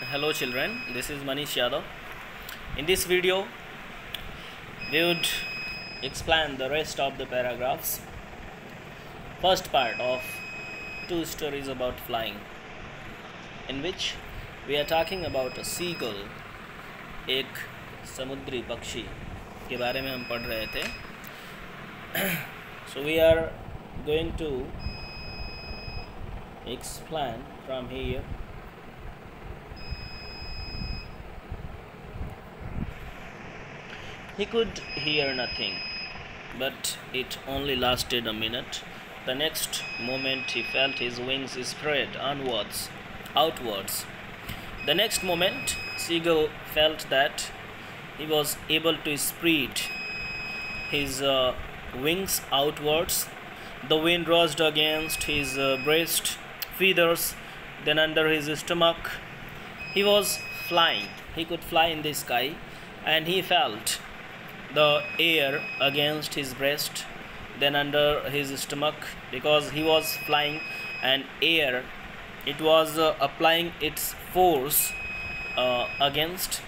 Hello children, this is Manish Yadav. In this video, we would explain the rest of the paragraphs. First part of two stories about flying, in which we are talking about a seagull, एक समुद्री पक्षी के बारे में हम पढ़ रहे थे. So we are going to explain from here. He could hear nothing, but it only lasted a minute. The next moment he felt his wings spread outwards. The next moment, Seagull felt that he was able to spread his wings outwards. The wind rushed against his breast feathers, then under his stomach. He was flying. He could fly in the sky, and he felt the air against his breast, then under his stomach, because he was flying, and air, it was applying its force against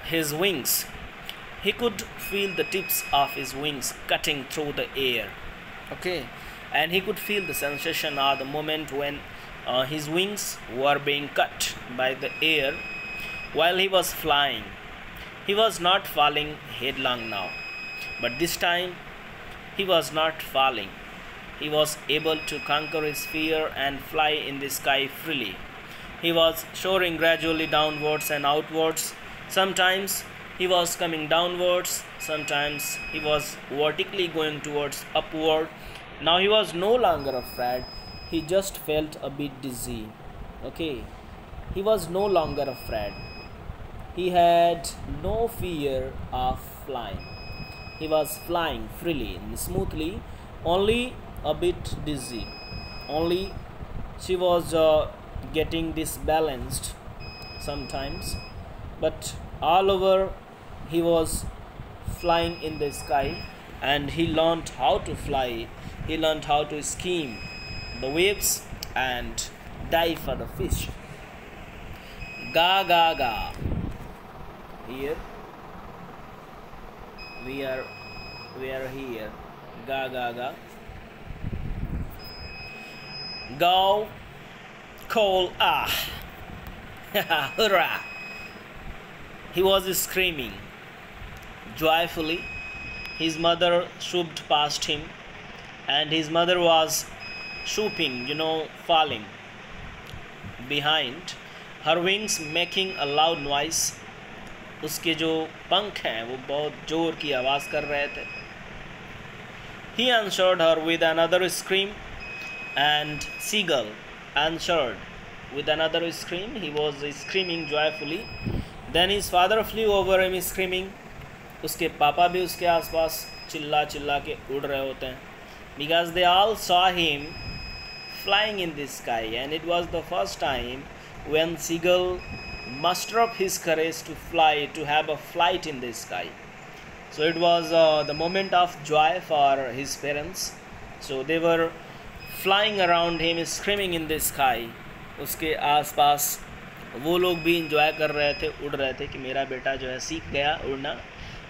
his wings. He could feel the tips of his wings cutting through the air. Okay, and he could feel the sensation or the moment when his wings were being cut by the air while he was flying. He was not falling headlong now, but this time he was not falling. He was able to conquer his fear and fly in the sky freely. He was soaring gradually downwards and outwards. Sometimes he was coming downwards, sometimes he was vertically going towards upward. Now he was no longer afraid. He just felt a bit dizzy. Okay, he was no longer afraid. He had no fear of flying. He was flying freely and smoothly, only a bit dizzy. Only she was getting disbalanced sometimes, but all over he was flying in the sky, and he learned how to fly. He learned how to skim the waves and dive for the fish. Ga ga ga. Here we are here. Ga ga ga. Go, call, ah. Hurrah. He was screaming joyfully. His mother swooped past him, and his mother was swooping, falling behind, her wings making a loud noise. उसके जो पंख हैं वो बहुत जोर की आवाज़ कर रहे थे. He answered her with another scream, and Seagull answered with another scream. He was screaming joyfully. Then his father flew over him screaming. उसके पापा भी उसके आसपास चिल्ला चिल्ला के उड़ रहे होते हैं, because they all saw him flying in the sky, and it was the first time when Seagull muster up his courage to fly, to have a flight in the sky. So it was the moment of joy for his parents. So they were flying around him, screaming in the sky. उसके आसपास वो लोग भी enjoy कर रहे थे, उड़ रहे थे कि मेरा बेटा जो है सीख गया उड़ना.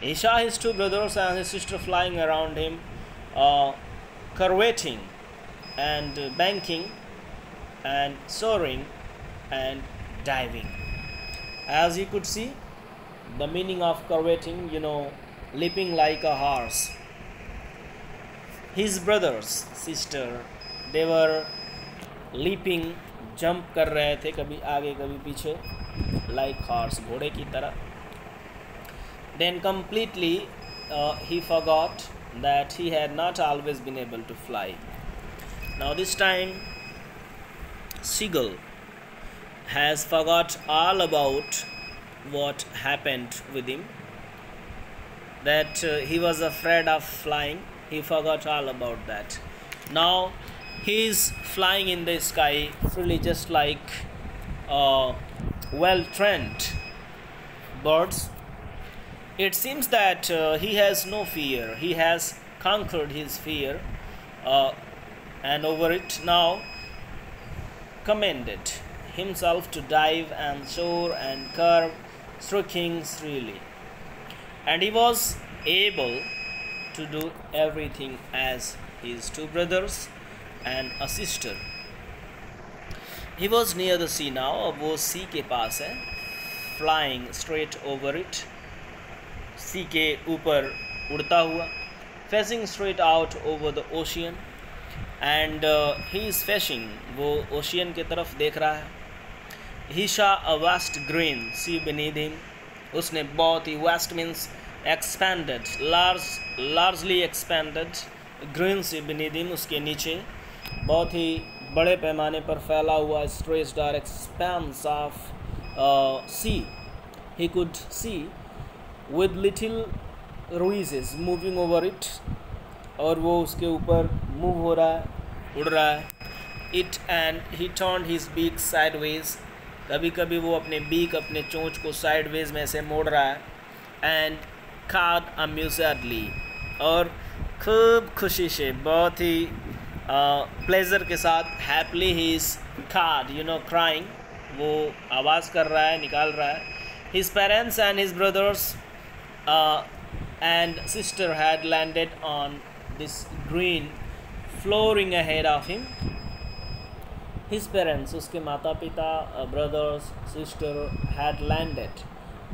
He saw his two brothers and his sister flying around him, curveting and banking and soaring and diving. As you could see, the meaning of curveting, leaping like a horse. His brothers, sister, they were leaping, jump कर रहे थे, कभी आगे कभी पीछे, like horse, घोड़े की तरह. Then completely he forgot that he had not always been able to fly. Now this time Seagull has forgot all about what happened with him, that he was afraid of flying. He forgot all about that. Now he is flying in the sky freely, just like well-trained birds. It seems that he has no fear. He has conquered his fear and over it now commended himself to dive and soar and curve, striking freely. And he was able to do everything as his two brothers and a sister. He was near the sea now. अब वो सी के पास है, flying straight over it, सी के ऊपर उड़ता हुआ, facing straight out over the ocean, and he is fishing. वो ocean की तरफ देख रहा है. He saw a vast green sea beneath him. उसने बहुत ही vast means expanded, largely expanded green sea beneath him. उसके नीचे बहुत ही बड़े पैमाने पर फैला हुआ stretched or expanse of sea. He could see with little breezes moving over it, और वो उसके ऊपर मूव हो रहा है, उड़ रहा है. It and he turned his beak sideways. कभी कभी वो अपने बीक, अपने चोंच को साइडवेज में से मोड़ रहा है. And caught amusedly, और खूब खुशी से, बहुत ही प्लेजर के साथ, happily he is caught, crying, वो आवाज़ कर रहा है, निकाल रहा है. His parents and his brothers and sister had landed on this green flooring ahead of him. His parents, उसके माता पिता, brothers, sister had landed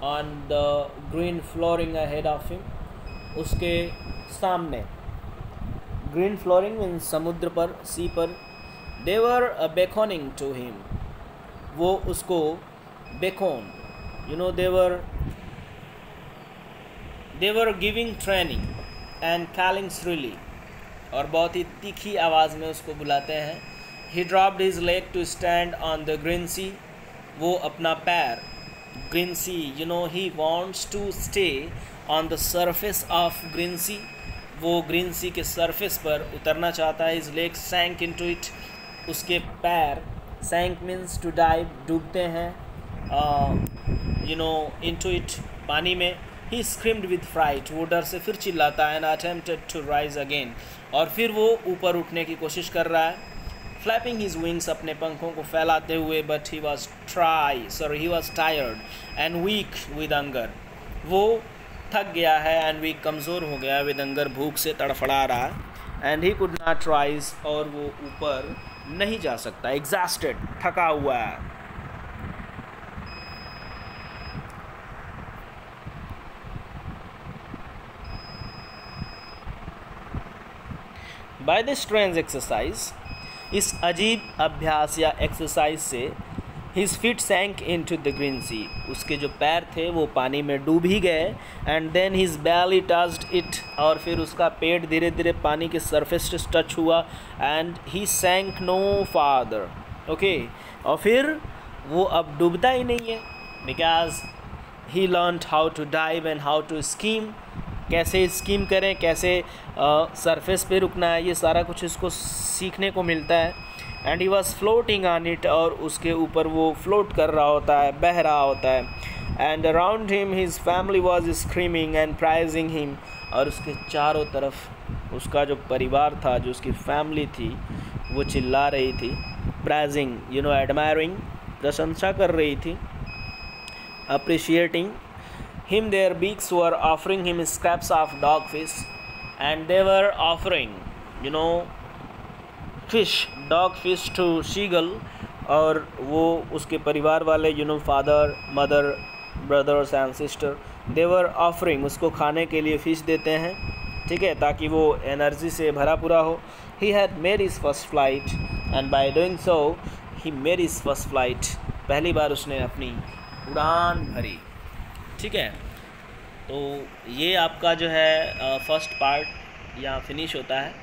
on the green flooring ahead of him. उसके सामने, green flooring means समुद्र पर, सी पर. They were beckoning to him. वो उसको beckon, they were giving training and calling shrilly, और बहुत ही तीखी आवाज़ में उसको बुलाते हैं. He dropped his leg to stand on the green sea. वो अपना पैर, green sea, he wants to stay on the surface of green sea. वो ग्रीन सी के सरफेस पर उतरना चाहता है. His legs sank into it. उसके पैर, sank means to dive, डूबते हैं, into it, पानी में. He screamed with fright. वो डर से फिर चिल्लाता है. And attempted to rise again. और फिर वो ऊपर उठने की कोशिश कर रहा है, flapping his wings, अपने पंखों को फैलाते हुए. But he was tired and weak with hunger. वो थक गया है, एंड वीक, कमज़ोर हो गया, विद हंगर, भूख से तड़फड़ा रहा. And he could not rise, और वो ऊपर नहीं जा सकता. एग्जॉस्टेड, थका हुआ है. बाय दिस स्ट्रेंज एक्सरसाइज, इस अजीब अभ्यास या एक्सरसाइज से, His feet sank into the green sea. उसके जो पैर थे वो पानी में डूब ही गए. And then his belly touched it, और फिर उसका पेट धीरे धीरे पानी के सरफेस से टच हुआ. And he sank no farther. Okay, और फिर वो अब डूबता ही नहीं है, because he learned how to dive and how to skim. कैसे स्कीम करें, कैसे सरफेस पे रुकना है, ये सारा कुछ इसको सीखने को मिलता है. And he was floating on it, और उसके ऊपर वो फ्लोट कर रहा होता है, बह रहा होता है. And around him his family was screaming and pricing him, और उसके चारों तरफ उसका जो परिवार था, जो उसकी फैमिली थी, वो चिल्ला रही थी. प्राइजिंग, एडमायरिंग, प्रशंसा कर रही थी, appreciating him. Their beaks were offering him scraps of dog fish, and they were offering fish, dog fish to seagull, और वो उसके परिवार वाले, father, mother, brothers and sister, they were offering, उसको खाने के लिए फ़िश देते हैं, ठीक है, ताकि वो एनर्जी से भरा पूरा हो. He had made his first flight, and by doing so he made his first flight. पहली बार उसने अपनी उड़ान भरी. ठीक है, तो ये आपका जो है फर्स्ट पार्ट यहाँ फिनिश होता है.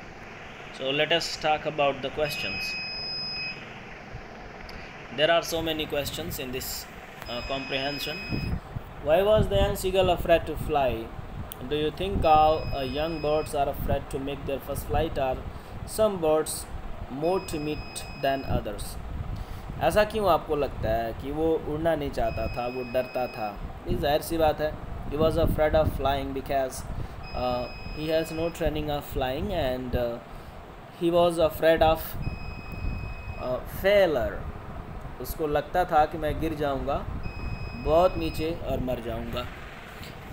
So let us talk about the questions. There are so many questions in this comprehension. Why was the young seagull afraid to fly? Do you think all young birds are afraid to make their first flight? Are some birds more timid than others? ऐसा क्यों आपको लगता है कि वो उड़ना नहीं चाहता था, वो डरता था? ये जाहिर सी बात है. He was afraid of flying because he has no training of flying, and he was afraid of failure. उसको लगता था कि मैं गिर जाऊंगा बहुत नीचे और मर जाऊंगा.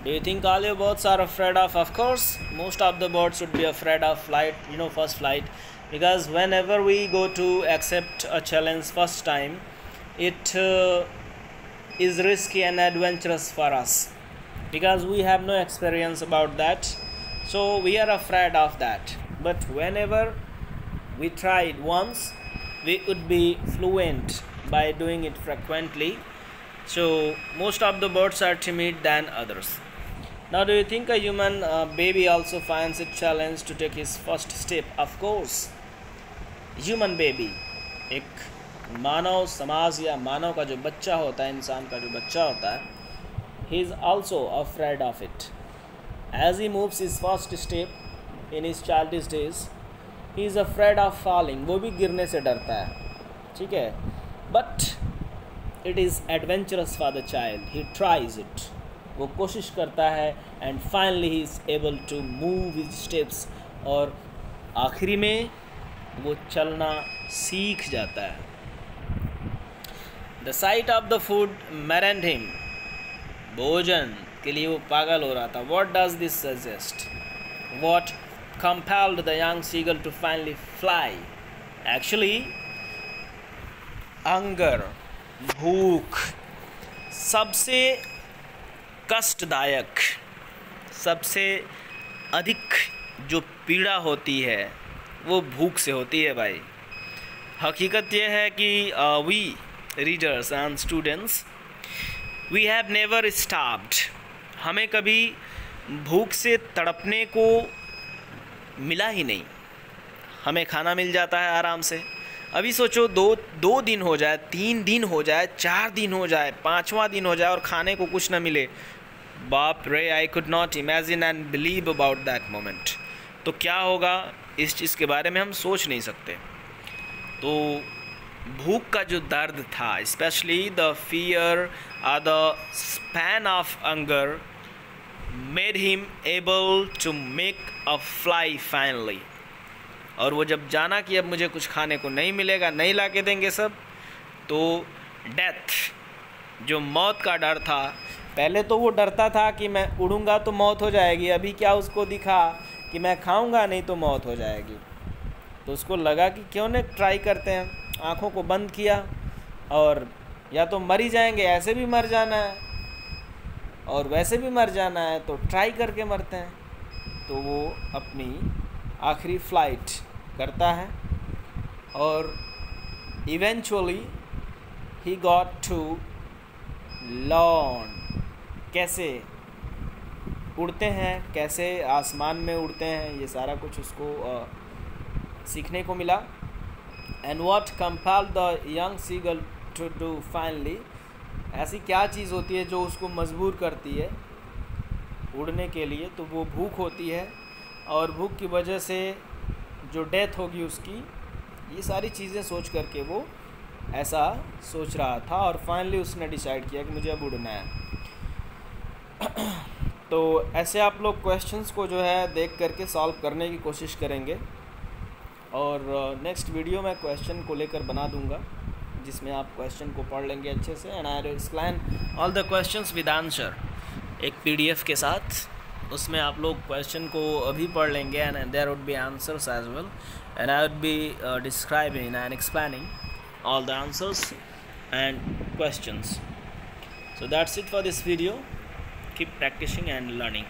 Do you think all your birds are afraid of? Of course, most of the birds would be afraid of flight, first flight, because whenever we go to accept a challenge first time, it is risky and adventurous for us, because we have no experience about that, so we are afraid of that. But whenever we try it once, we would be fluent by doing it frequently. So most of the birds are timid than others. Now, do you think a human baby also finds it challenge to take his first step? Of course, human baby, एक मानव समाज या मानव का जो बच्चा होता है, इंसान का जो बच्चा होता है, he is also afraid of it. As he moves his first step in his childish days, he is afraid of falling. वो भी गिरने से डरता है, ठीक है. But it is adventurous for the child. He tries it. वो कोशिश करता है and finally he is able to move his steps, और आखिरी में वो चलना सीख जाता है. The sight of the food maddened him. भोजन के लिए वो पागल हो रहा था. What does this suggest? What compelled the young seagull to finally fly? Actually hunger, भूख, सबसे कष्टदायक, सबसे अधिक जो पीड़ा होती है वो भूख से होती है भाई. हकीकत ये है कि we readers and students, we have never starved. हमें कभी भूख से तड़पने को मिला ही नहीं. हमें खाना मिल जाता है आराम से. अभी सोचो, दो दिन हो जाए, 3 दिन हो जाए, 4 दिन हो जाए, 5वां दिन हो जाए और खाने को कुछ ना मिले. बाप रे, I could not imagine and believe about that moment. तो क्या होगा, इस चीज़ के बारे में हम सोच नहीं सकते. तो भूख का जो दर्द था, स्पेशली द फियर और the span of hunger made him able to make a fly finally. और वो जब जाना कि अब मुझे कुछ खाने को नहीं मिलेगा, नहीं ला के देंगे सब, तो डेथ, जो मौत का डर था, पहले तो वो डरता था कि मैं उड़ूंगा तो मौत हो जाएगी. अभी क्या उसको दिखा कि मैं खाऊंगा नहीं तो मौत हो जाएगी. तो उसको लगा कि क्यों न ट्राई करते हैं. आँखों को बंद किया और या तो मर ही जाएंगे, ऐसे भी मर जाना है और वैसे भी मर जाना है, तो ट्राई करके मरते हैं. तो वो अपनी आखिरी फ्लाइट करता है और eventually he got to learn कैसे उड़ते हैं, कैसे आसमान में उड़ते हैं, ये सारा कुछ उसको सीखने को मिला. And what compelled the young seagull to do finally? ऐसी क्या चीज़ होती है जो उसको मजबूर करती है उड़ने के लिए? तो वो भूख होती है, और भूख की वजह से जो डेथ होगी उसकी, ये सारी चीज़ें सोच करके वो ऐसा सोच रहा था. और फाइनली उसने डिसाइड किया कि मुझे अब उड़ना है. तो ऐसे आप लोग क्वेश्चंस को जो है देख करके सॉल्व करने की कोशिश करेंगे, और नेक्स्ट वीडियो में क्वेश्चन को लेकर बना दूंगा, जिसमें आप क्वेश्चन को पढ़ लेंगे अच्छे से. And I will explain all the questions with answer, एक PDF के साथ. उसमें आप लोग क्वेश्चन को अभी पढ़ लेंगे and there would be answers as well, and I would be describing and explaining all the answers and questions. So that's it for this video. Keep practicing and learning.